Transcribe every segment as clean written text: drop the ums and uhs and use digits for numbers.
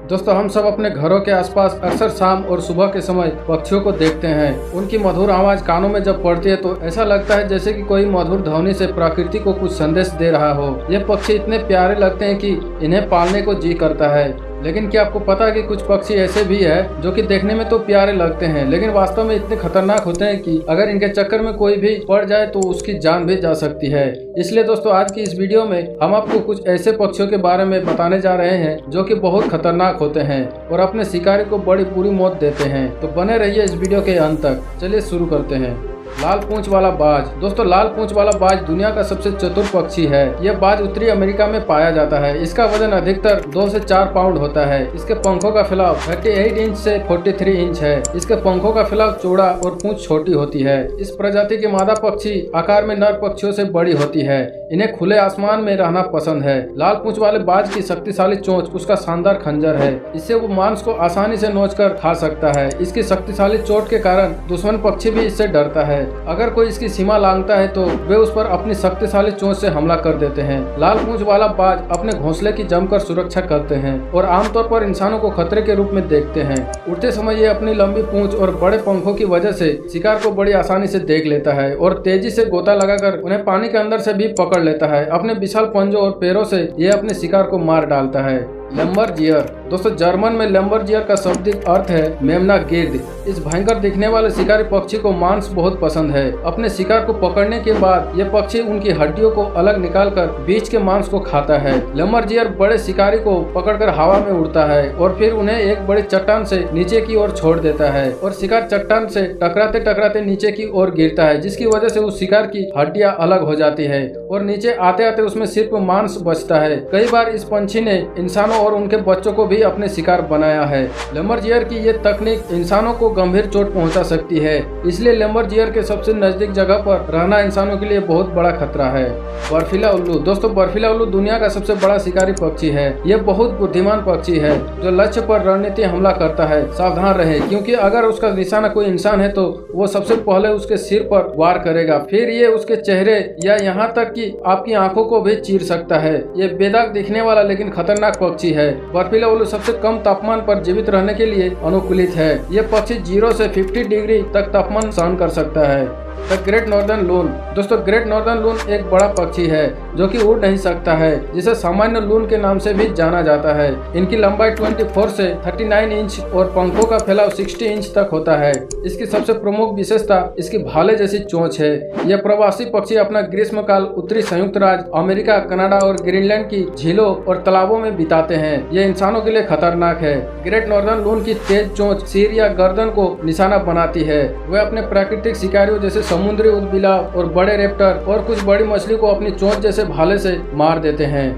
दोस्तों हम सब अपने घरों के आसपास अक्सर शाम और सुबह के समय पक्षियों को देखते हैं। उनकी मधुर आवाज कानों में जब पड़ती है तो ऐसा लगता है जैसे कि कोई मधुर ध्वनि से प्रकृति को कुछ संदेश दे रहा हो। ये पक्षी इतने प्यारे लगते हैं कि इन्हें पालने को जी करता है। लेकिन क्या आपको पता है कि कुछ पक्षी ऐसे भी है जो कि देखने में तो प्यारे लगते हैं लेकिन वास्तव में इतने खतरनाक होते हैं कि अगर इनके चक्कर में कोई भी पड़ जाए तो उसकी जान भी जा सकती है। इसलिए दोस्तों आज की इस वीडियो में हम आपको कुछ ऐसे पक्षियों के बारे में बताने जा रहे हैं जो कि बहुत खतरनाक होते हैं और अपने शिकारी को बड़ी बुरी मौत देते हैं। तो बने रहिए इस वीडियो के अंत तक। चलिए शुरू करते हैं। लाल पूंछ वाला बाज। दोस्तों लाल पूंछ वाला बाज दुनिया का सबसे चतुर पक्षी है। यह बाज उत्तरी अमेरिका में पाया जाता है। इसका वजन अधिकतर 2 से 4 पाउंड होता है। इसके पंखों का फैलाव 38 इंच से 43 इंच है। इसके पंखों का फैलाव चौड़ा और पूंछ छोटी होती है। इस प्रजाति की मादा पक्षी आकार में नर पक्षियों से बड़ी होती है। इन्हें खुले आसमान में रहना पसंद है। लाल पूंछ वाले बाज की शक्तिशाली चोंच उसका शानदार खंजर है। इससे वो मांस को आसानी से नोचकर खा सकता है। इसकी शक्तिशाली चोट के कारण दुश्मन पक्षी भी इससे डरता है। अगर कोई इसकी सीमा लांघता है तो वे उस पर अपनी शक्तिशाली चोंच से हमला कर देते हैं। लाल पूंछ वाला बाज अपने घोंसले की जमकर सुरक्षा करते हैं और आमतौर पर इंसानों को खतरे के रूप में देखते हैं। उड़ते समय ये अपनी लंबी पूंछ और बड़े पंखों की वजह से शिकार को बड़ी आसानी से देख लेता है और तेजी से गोता लगाकर उन्हें पानी के अंदर से भी पकड़ लेता है। अपने विशाल पंजों और पैरों से ये अपने शिकार को मार डालता है। लैम्बरजियर। दोस्तों जर्मन में लैम्बरजियर का शाब्दिक अर्थ है मेमना गिर्द। इस भयंकर दिखने वाले शिकारी पक्षी को मांस बहुत पसंद है। अपने शिकार को पकड़ने के बाद यह पक्षी उनकी हड्डियों को अलग निकालकर बीच के मांस को खाता है। लैम्बरजियर बड़े शिकारी को पकड़कर हवा में उड़ता है और फिर उन्हें एक बड़ी चट्टान से नीचे की ओर छोड़ देता है और शिकार चट्टान से टकराते टकराते नीचे की ओर गिरता है, जिसकी वजह से उस शिकार की हड्डियां अलग हो जाती है और नीचे आते आते उसमें सिर्फ मांस बचता है। कई बार इस पंछी ने इंसानों और उनके बच्चों को भी अपने शिकार बनाया है। लैम्बरजियर की ये तकनीक इंसानों को गंभीर चोट पहुंचा सकती है, इसलिए लैम्बरजियर के सबसे नजदीक जगह पर रहना इंसानों के लिए बहुत बड़ा खतरा है। बर्फीला उल्लू। दोस्तों बर्फीला उल्लू दुनिया का सबसे बड़ा शिकारी पक्षी है। यह बहुत बुद्धिमान पक्षी है जो लक्ष्य पर रणनीति हमला करता है। सावधान रहे क्योंकि अगर उसका निशाना कोई इंसान है तो वो सबसे पहले उसके सिर पर वार करेगा, फिर ये उसके चेहरे या यहाँ तक कि आपकी आंखों को भी चीर सकता है। ये बेदाग दिखने वाला लेकिन खतरनाक पक्षी है। बर्फीला उल्लू सबसे कम तापमान पर जीवित रहने के लिए अनुकूलित है। यह पक्षी 0 से 50 डिग्री तक तापमान सहन कर सकता है। द ग्रेट नॉर्दर्न लून। दोस्तों ग्रेट नॉर्दर्न लून एक बड़ा पक्षी है जो कि उड़ नहीं सकता है, जिसे सामान्य लून के नाम से भी जाना जाता है। इनकी लंबाई 24 से 39 इंच और पंखों का फैलाव 60 इंच तक होता है। इसकी सबसे प्रमुख विशेषता इसकी भाले जैसी चोंच है। यह प्रवासी पक्षी अपना ग्रीष्मकाल उत्तरी संयुक्त राज्य अमेरिका, कनाडा और ग्रीनलैंड की झीलों और तालाबों में बिताते हैं। ये इंसानों के लिए खतरनाक है। ग्रेट नॉर्दर्न लून की तेज चोंच सिर या गर्दन को निशाना बनाती है। वे अपने प्राकृतिक शिकारियों जैसे समुद्री उदबिलाव और बड़े रेप्टर और कुछ बड़ी मछली को अपनी चोंच जैसे भाले से मार देते हैं।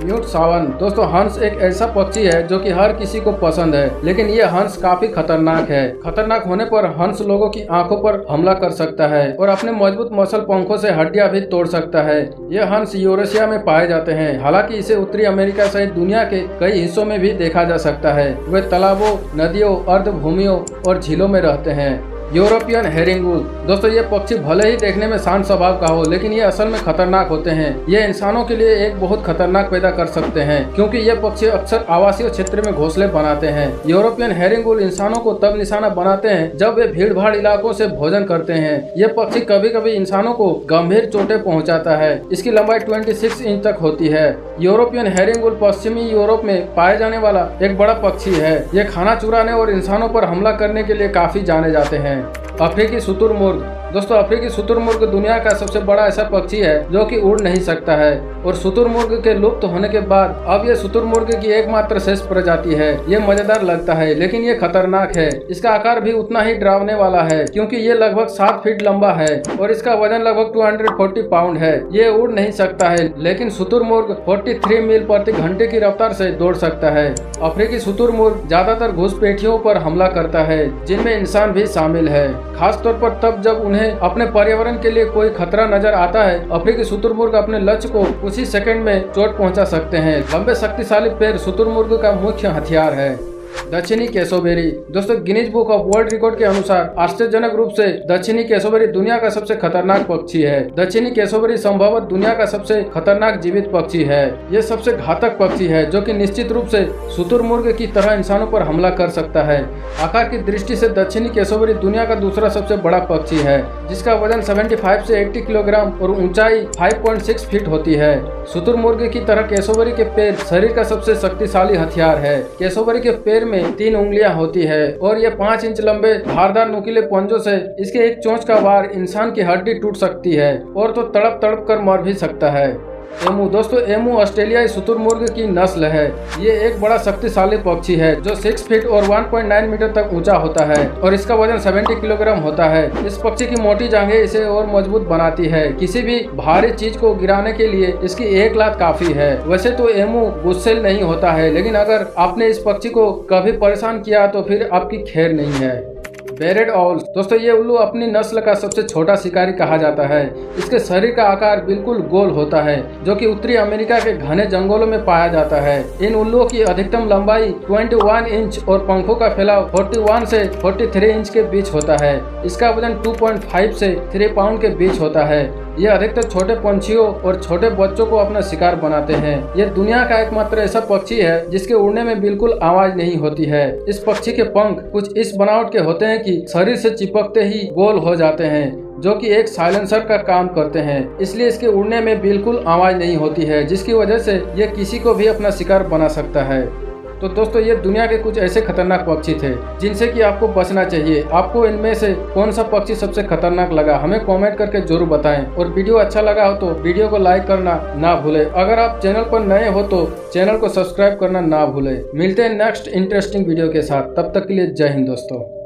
म्यूट सावन। दोस्तों हंस एक ऐसा पक्षी है जो कि हर किसी को पसंद है, लेकिन ये हंस काफी खतरनाक है। खतरनाक होने पर हंस लोगों की आंखों पर हमला कर सकता है और अपने मजबूत मसल पंखों से हड्डियां भी तोड़ सकता है। ये हंस यूरेशिया में पाए जाते हैं, हालांकि इसे उत्तरी अमेरिका सहित दुनिया के कई हिस्सों में भी देखा जा सकता है। वे तालाबों, नदियों, अर्धभूमियों और झीलों में रहते हैं। यूरोपियन हेरिंगुल। दोस्तों ये पक्षी भले ही देखने में शांत स्वभाव का हो, लेकिन ये असल में खतरनाक होते हैं। ये इंसानों के लिए एक बहुत खतरनाक पैदा कर सकते हैं क्योंकि ये पक्षी अक्सर आवासीय क्षेत्र में घोंसले बनाते हैं। यूरोपियन हेरिंगुल इंसानों को तब निशाना बनाते हैं जब वे भीड़ भाड़ इलाकों से भोजन करते हैं। ये पक्षी कभी कभी इंसानों को गंभीर चोटें पहुँचाता है। इसकी लंबाई 26 इंच तक होती है। यूरोपियन हेरिंगुल पश्चिमी यूरोप में पाए जाने वाला एक बड़ा पक्षी है। ये खाना चुराने और इंसानों पर हमला करने के लिए काफी जाने जाते हैं। अफ्रीकी शुतुरमुर्ग। दोस्तों अफ्रीकी शुतुरमुर्ग दुनिया का सबसे बड़ा ऐसा पक्षी है जो कि उड़ नहीं सकता है और शुतुरमुर्ग के लुप्त होने के बाद अब ये शुतुरमुर्ग की एकमात्र शेष प्रजाति है। ये मजेदार लगता है लेकिन ये खतरनाक है। इसका आकार भी उतना ही डरावने वाला है क्योंकि ये लगभग 7 फीट लंबा है और इसका वजन लगभग 240 पाउंड है। ये उड़ नहीं सकता है लेकिन शुतुरमुर्ग 43 मील प्रति घंटे की रफ्तार से दौड़ सकता है। अफ्रीकी शुतुरमुर्ग ज्यादातर घुसपैठियों पर हमला करता है जिनमें इंसान भी शामिल है, खासतौर पर तब जब उन्हें अपने पर्यावरण के लिए कोई खतरा नजर आता है। अफ्रीकी शुतुरमुर्ग अपने लक्ष्य को कुछ ही सेकंड में चोट पहुंचा सकते हैं। लंबे शक्तिशाली पैर शुतुरमुर्ग का मुख्य हथियार है। दक्षिणी कैसोबेरी। दोस्तों Guinness book of world record के अनुसार आश्चर्यजनक रूप से दक्षिणी कैसोबेरी दुनिया का सबसे खतरनाक पक्षी है। दक्षिणी कैसोबेरी संभवतः दुनिया का सबसे खतरनाक जीवित पक्षी है। ये सबसे घातक पक्षी है जो कि निश्चित रूप से शुतुरमुर्ग की तरह इंसानों पर हमला कर सकता है। आकार की दृष्टि से दक्षिणी कैसोबेरी दुनिया का दूसरा सबसे बड़ा पक्षी है, जिसका वजन 75 से 80 किलोग्राम और ऊंचाई 5.6 फीट होती है। शुतुरमुर्ग की तरह कैसोबेरी के पैर शरीर का सबसे शक्तिशाली हथियार है। कैसोबेरी के पैर में 3 उंगलियां होती है और ये 5 इंच लंबे धारदार नुकीले पंजों से इसके एक चोंच का वार इंसान की हड्डी टूट सकती है और तो तड़प तड़प कर मर भी सकता है। एमू। दोस्तों एमू ऑस्ट्रेलियाई शुतुरमुर्ग की नस्ल है। ये एक बड़ा शक्तिशाली पक्षी है जो 6 फीट और 1.9 मीटर तक ऊंचा होता है और इसका वजन 70 किलोग्राम होता है। इस पक्षी की मोटी जांघें इसे और मजबूत बनाती है। किसी भी भारी चीज को गिराने के लिए इसकी एक लात काफी है। वैसे तो एमू गुस्सेल नहीं होता है, लेकिन अगर आपने इस पक्षी को कभी परेशान किया तो फिर आपकी खैर नहीं है। Bread all. दोस्तों ये उल्लू अपनी नस्ल का सबसे छोटा शिकारी कहा जाता है। इसके शरीर का आकार बिल्कुल गोल होता है, जो कि उत्तरी अमेरिका के घने जंगलों में पाया जाता है। इन उल्लुओं की अधिकतम लंबाई 21 इंच और पंखों का फैलाव 41 से 43 इंच के बीच होता है। इसका वजन 2.5 से 3 पाउंड के बीच होता है। ये अधिकतर छोटे पंछियों और छोटे बच्चों को अपना शिकार बनाते हैं। ये दुनिया का एकमात्र ऐसा पक्षी है जिसके उड़ने में बिल्कुल आवाज नहीं होती है। इस पक्षी के पंख कुछ इस बनावट के होते हैं कि शरीर से चिपकते ही गोल हो जाते हैं, जो कि एक साइलेंसर का काम करते हैं। इसलिए इसके उड़ने में बिल्कुल आवाज नहीं होती है, जिसकी वजह से ये किसी को भी अपना शिकार बना सकता है। तो दोस्तों ये दुनिया के कुछ ऐसे खतरनाक पक्षी थे जिनसे कि आपको बचना चाहिए। आपको इनमें से कौन सा पक्षी सबसे खतरनाक लगा हमें कमेंट करके जरूर बताएं। और वीडियो अच्छा लगा हो तो वीडियो को लाइक करना ना भूलें। अगर आप चैनल पर नए हो तो चैनल को सब्सक्राइब करना ना भूलें। मिलते हैं नेक्स्ट इंटरेस्टिंग वीडियो के साथ। तब तक के लिए जय हिंद दोस्तों।